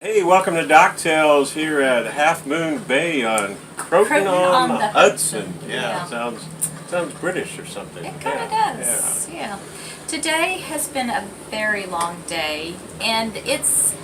Hey, welcome to Docktails here at Half Moon Bay on Croton-on-the-Hudson. Yeah, sounds British or something. It kind of does. Yeah. Today has been a very long day, and it's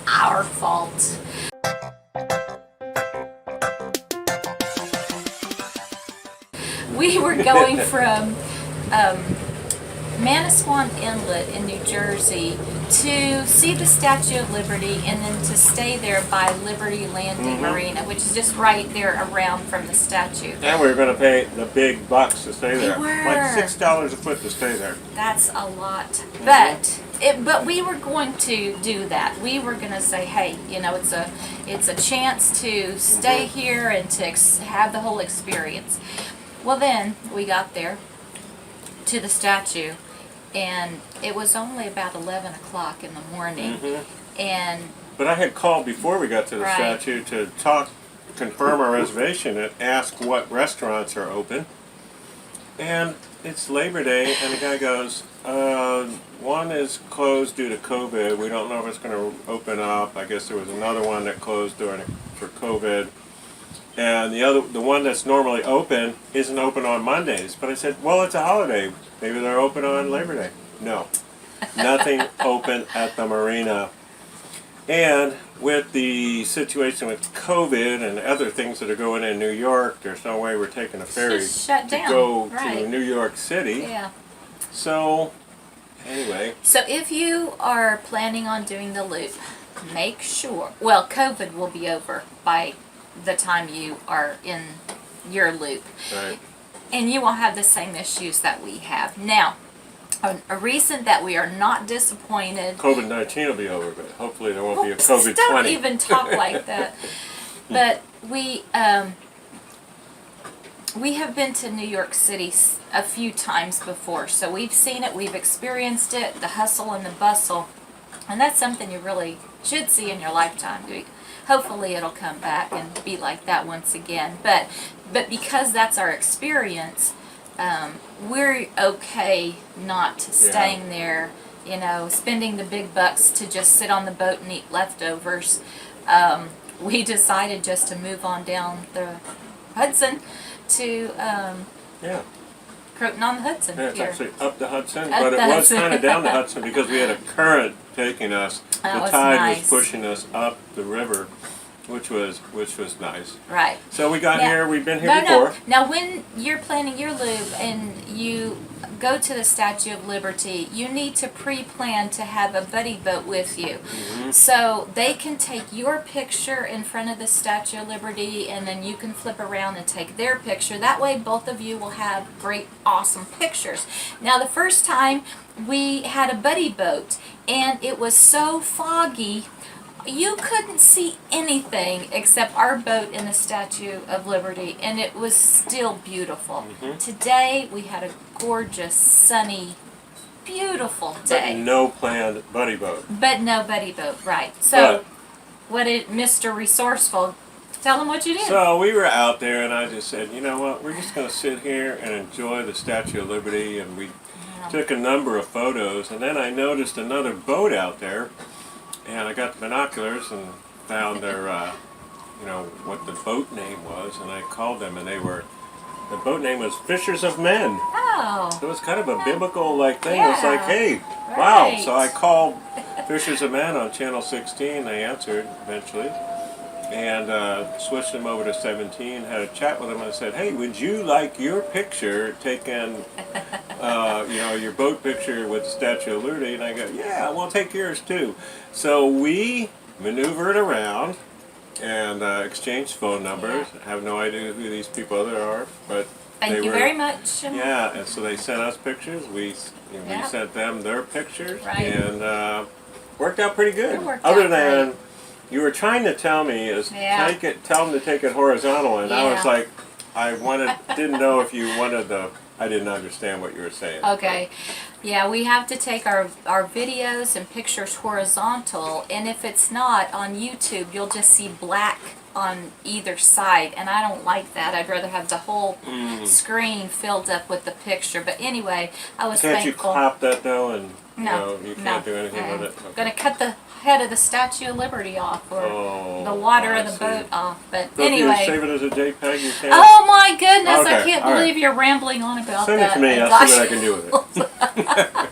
our fault. We were going from Manasquan Inlet in New Jersey to see the Statue of Liberty and then to stay there by Liberty Landing Marina, which is just right there around from the statue. And we were going to pay the big bucks to stay there. We were. Like $6 a foot to stay there. That's a lot. But we were going to do that. We were going to say, hey, you know, it's a chance to stay here and to have the whole experience. Well, then we got there to the statue, and it was only about 11 o'clock in the morning. But I had called before we got to the statue to confirm our reservation and ask what restaurants are open. And it's Labor Day, and the guy goes, one is closed due to COVID. We don't know if it's going to open up. I guess there was another one that closed for COVID. And the one that's normally open isn't open on Mondays. But I said, well, it's a holiday. Maybe they're open on Labor Day. No. Nothing open at the marina. And with the situation with COVID and other things that are going in New York, there's no way we're taking a ferry to go to New York City. Yeah. So, anyway. So if you are planning on doing the loop, make sure, well, COVID will be over by the time you are in your loop. Right. And you won't have the same issues that we have. Now, a reason that we are not disappointed. COVID-19 will be over, but hopefully there won't be a COVID-20. Don't even talk like that. But we have been to New York City a few times before, so we've seen it, we've experienced it, the hustle and the bustle, and that's something you really should see in your lifetime. Hopefully it'll come back and be like that once again. But because that's our experience, we're okay not staying there, you know, spending the big bucks to just sit on the boat and eat leftovers. We decided just to move on down the Hudson to Croton-on-the-Hudson. Yeah, it's actually up the Hudson, Up but the it was Hudson. kind of down the Hudson because we had a current taking us. The tide was pushing us up the river, which was nice. Right. So we got here. We've been here before. Now, when you're planning your loop and you go to the Statue of Liberty, you need to pre-plan to have a buddy boat with you, so they can take your picture in front of the Statue of Liberty, and then you can flip around and take their picture. That way, both of you will have great, awesome pictures. Now, the first time we had a buddy boat, and it was so foggy, you couldn't see anything except our boat and the Statue of Liberty, and it was still beautiful. Today, we had a gorgeous, sunny, beautiful day. But no planned buddy boat. Right. So, Mr. Resourceful, tell them what you did. So we were out there, and I just said, you know what, we're just going to sit here and enjoy the Statue of Liberty, and we took a number of photos, and then I noticed another boat out there. And I got the binoculars and found their, what the boat name was, and I called them, and the boat name was Fishers of Men. Oh. So it was kind of a biblical-like thing. It was like, hey, wow. So I called Fishers of Men on Channel 16. They answered eventually, and switched them over to 17, had a chat with them, and said, hey, would you like your picture taken, your boat picture with the Statue of Liberty? And I go, yeah, we'll take yours too. So we maneuvered around and exchanged phone numbers. I have no idea who these people are, but Thank you very much. Yeah, and so they sent us pictures. We sent them their pictures, and worked out pretty good. Other than you were trying to tell me tell them to take it horizontal, and I was like, didn't know if you wanted I didn't understand what you were saying. Okay. Yeah, we have to take our videos and pictures horizontal, and if it's not on YouTube, you'll just see black on either side, and I don't like that. I'd rather have the whole screen filled up with the picture. But anyway, I was Can't thankful. you clap that though, and No, you can't do anything with it? I'm gonna cut the head of the Statue of Liberty off, or Oh, the water I of the see. boat off. But So if you anyway. save it as a JPEG, you can. Oh my goodness! I Okay, can't all right. believe you're rambling on about Send that. it to me. Oh, I'll see what I can do with it.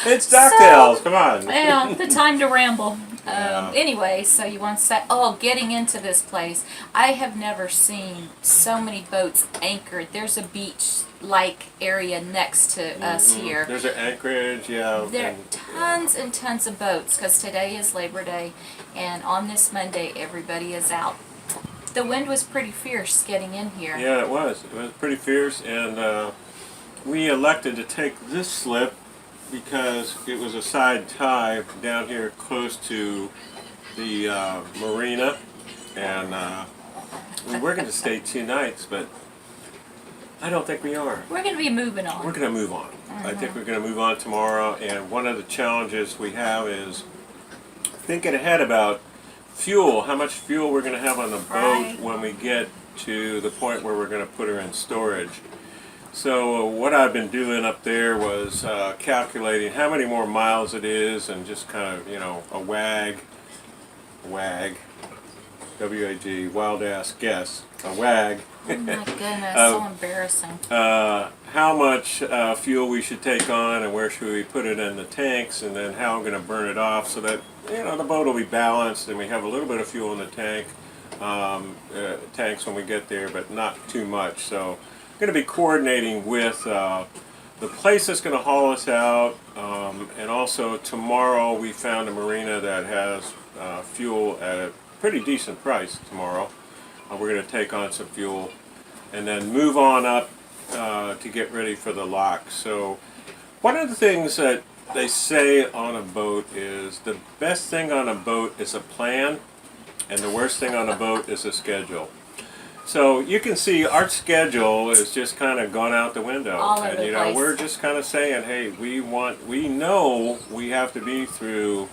It's Docktails. Come on. Yeah, the time to ramble. Yeah. Anyway, so you want to say, getting into this place. I have never seen so many boats anchored. There's a beach-like area next to us here. There's an anchorage, yeah. There are tons and tons of boats because today is Labor Day, and on this Monday, everybody is out. The wind was pretty fierce getting in here. Yeah, it was. It was pretty fierce, and we elected to take this slip because it was a side tie down here close to the marina, and we were going to stay 2 nights, but I don't think we are. We're going to be moving on. We're going to move on. I think we're going to move on tomorrow, and one of the challenges we have is thinking ahead about fuel, how much fuel we're going to have on the boat Right. when we get to the point where we're going to put her in storage. So what I've been doing up there was calculating how many more miles it is, and just kind of, a wag, W-A-G, wild ass guess, a wag. Oh my goodness, so embarrassing. How much fuel we should take on, and where should we put it in the tanks, and then how I'm going to burn it off so that the boat will be balanced and we have a little bit of fuel in the tanks when we get there, but not too much. So I'm going to be coordinating with the place that's going to haul us out, and also tomorrow we found a marina that has fuel at a pretty decent price tomorrow. We're going to take on some fuel and then move on up to get ready for the lock. So one of the things that they say on a boat is the best thing on a boat is a plan, and the worst thing on a boat is a schedule. So you can see our schedule is just kind of gone out the window. All over And the place. we're just kind of saying, hey, we know we have to be through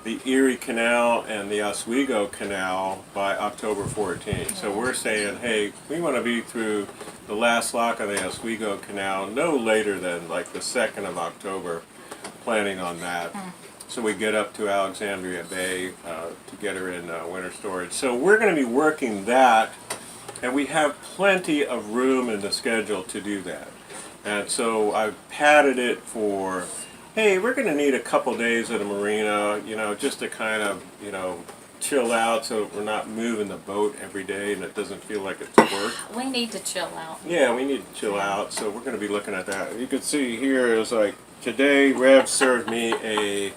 the Erie Canal and the Oswego Canal by October 14th. So we're saying, hey, we want to be through the last lock of the Oswego Canal no later than like the 2nd of October, planning on that. So we get up to Alexandria Bay to get her in winter storage. So we're going to be working that, and we have plenty of room in the schedule to do that. And so I've padded it for, hey, we're going to need a couple days at a marina, just to kind of, chill out so we're not moving the boat every day and it doesn't feel like it's work. We need to chill out. Yeah, we need to chill out, so we're going to be looking at that. You can see here is like, today Rev served me a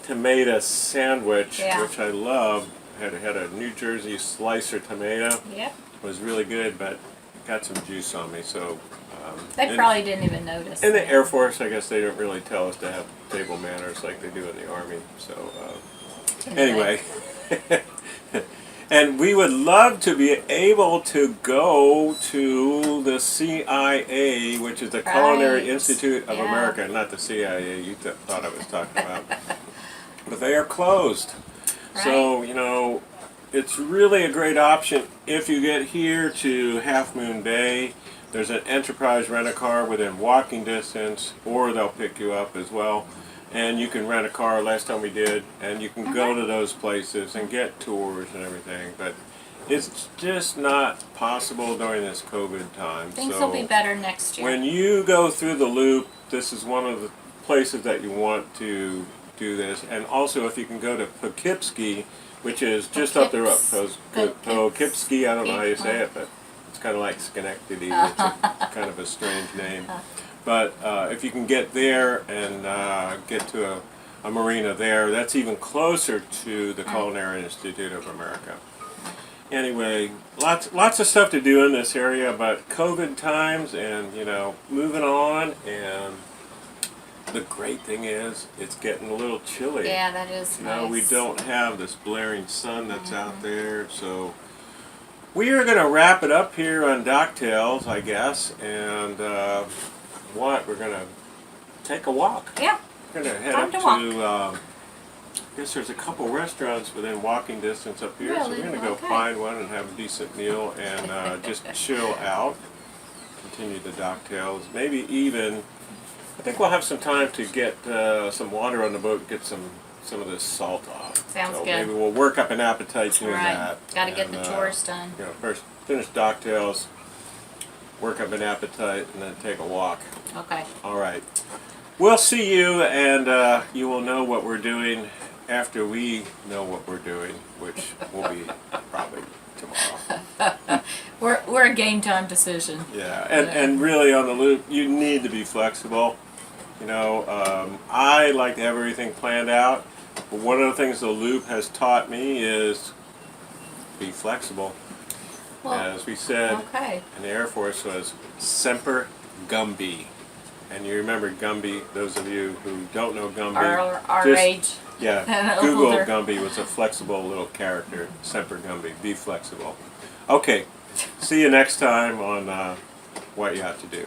tomato sandwich, Yeah. which I love. Had a New Jersey slicer tomato. Yep. It was really good, but got some juice on me, so... They probably didn't even notice. In the Air Force, I guess they don't really tell us to have table manners like they do in the Army. So, anyway. And we would love to be able to go to the CIA, which is the Culinary Right. Institute of Yeah. America. Not the CIA you thought I was talking about. But they are closed. Right. So, it's really a great option if you get here to Half Moon Bay. There's an Enterprise rent-a-car within walking distance, or they'll pick you up as well. And you can rent a car, last time we did, and you can go to those places and get tours and everything. But it's just not possible during this COVID time. Things So will be better next year. when you go through the loop, this is one of the places that you want to do this. And also, if you can go to Poughkeepsie, which is just up the road. Poughkeepsie, I don't know how you say it, but it's kind of like Schenectady, which is kind of a strange name. But if you can get there and get to a marina there, that's even closer to the Culinary Institute of America. Anyway, lots of stuff to do in this area, but COVID times and, moving on. And the great thing is it's getting a little chilly. Yeah, that is nice. We don't have this blaring sun that's out there, so we are going to wrap it up here on Docktails, I guess, and we're going to take a walk. Yeah. We're gonna head Time up to walk. to. I guess there's a couple restaurants within walking distance up here, so Really? we're gonna go Okay. find one and have a decent meal and just chill out. Continue the Docktails. Maybe even. I think we'll have some time to get some water on the boat, get some of this salt off. Sounds so good. Maybe we'll work up an appetite doing Right. that. Got to get the And, chores done. You know, first finish Docktails, work up an appetite, and then take a walk. Okay. All right. We'll see you, and you will know what we're doing after we know what we're doing, which will be probably tomorrow. We're a game time decision. Yeah, and really on the loop, you need to be flexible. You know, I like to have everything planned out, but one of the things the loop has taught me is be flexible. Well, As we said okay. in the Air Force was Semper Gumby. And you remember Gumby, those of you who don't know Gumby. Our just- age. Yeah, Google Older. Gumby was a flexible little character. Semper Gumby, be flexible. Okay, see you next time on What Yacht to Do.